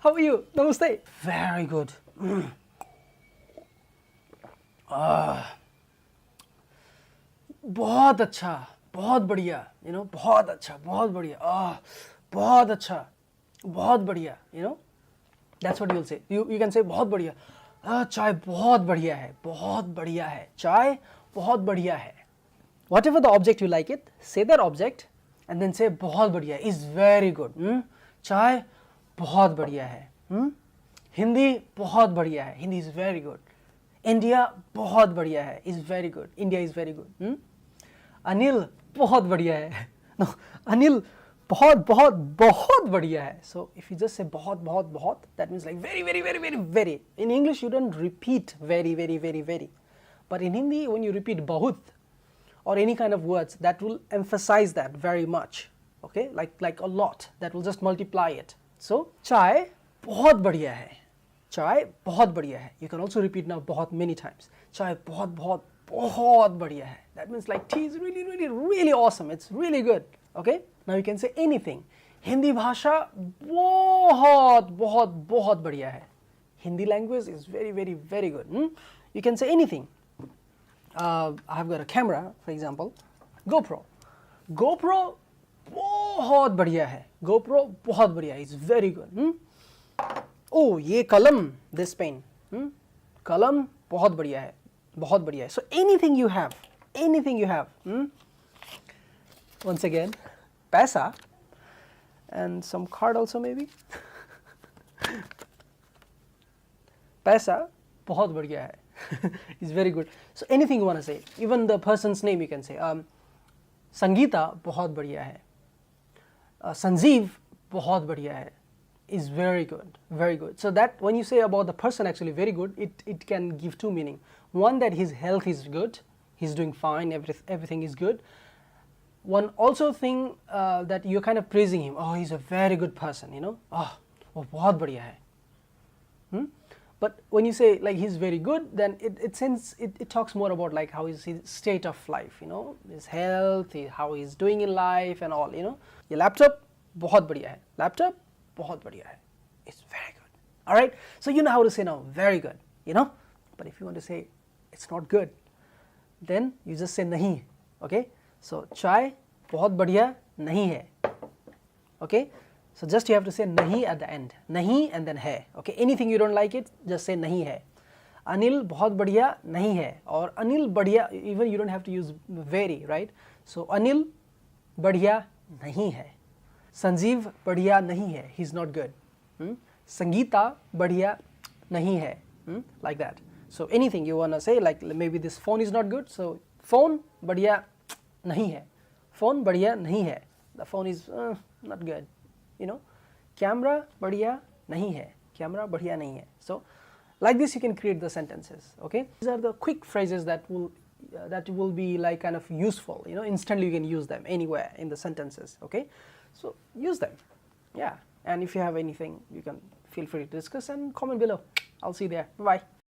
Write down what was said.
how are you? Namaste. Very good. बहुत अच्छा, बहुत बढ़िया, you know, बहुत अच्छा, बहुत बढ़िया, बहुत अच्छा, बहुत बढ़िया, you know, that's what you'll say. You can say बहुत बढ़िया, चाय बहुत बढ़िया है, बहुत बढ़िया है, चाय बहुत बढ़िया है. Whatever the object you like it, say that object and then say बहुत बढ़िया is very good. चाय बहुत बढ़िया है. हिंदी बहुत बढ़िया है, Hindi is very good. India बहुत बढ़िया है is very good. India is very good. Anil बहुत बढ़िया है. No, अनिल बहुत बहुत बहुत बढ़िया है. So if you just say बहुत बहुत बहुत, that means like very very very very very. In English you don't repeat very very very very, but in Hindi when you repeat बहुत or any kind of words, that will emphasize that very much. Okay, like a lot, that will just multiply it. So चाय बहुत बढ़िया है, चाय बहुत बढ़िया है. You can also repeat now बहुत many times. चाय बहुत बहुत बहुत बढ़िया है. That means like tea is really really really awesome. It's really good. Okay, now you can say anything. Hindi भाषा बहुत बहुत बहुत बढ़िया है. Hindi language is very very very good. You can say anything. I've got a camera, for example, GoPro. GoPro बहुत बढ़िया है. GoPro बहुत बढ़िया है. It's very good. Oh, ये कलम, this pen. कलम बहुत बढ़िया है. बहुत बढ़िया है. So anything you have, anything you have. Once again, पैसा and some card also maybe. पैसा बहुत बढ़िया है. It's very good. So anything you want to say, even the person's name you can say. Sangeeta बहुत बढ़िया है. संजीव बहुत बढ़िया है. Is very good, very good. So that when you say about the person actually very good, it can give two meaning. One, that his health is good, he's doing fine, everything is good. One also thing that you're kind of praising him. Oh, he's a very good person, you know. Oh, बहुत बढ़िया है. But when you say like he's very good, then it talks more about like how is his state of life, you know, his health, how he's doing in life and all, you know. Your laptop बहुत बढ़िया है. Laptop बहुत बढ़िया है. It's very good. All right. So you know how to say now very good, you know. But if you want to say it's not good, then you just say नहीं. Okay. So चाय बहुत बढ़िया नहीं है. Okay. So just you have to say nahi at the end. Nahi and then hai. Okay, anything you don't like it, just say nahi hai. Anil बहुत बढ़िया नहीं है. और Anil बढ़िया, even you don't have to use very, right? So Anil बढ़िया नहीं है. संजीव बढ़िया नहीं है. He's not good. संगीता बढ़िया नहीं है. Like that. So anything you wanna say, like maybe this phone is not good. So phone बढ़िया नहीं है. Phone बढ़िया नहीं है. The phone is not good. You know, camera बढ़िया नहीं है. Camera बढ़िया नहीं है. So, like this you can create the sentences. Okay, these are the quick phrases that will be like kind of useful. You know, instantly you can use them anywhere in the sentences. Okay, so use them. Yeah, and if you have anything, you can feel free to discuss and comment below. I'll see you there. Bye.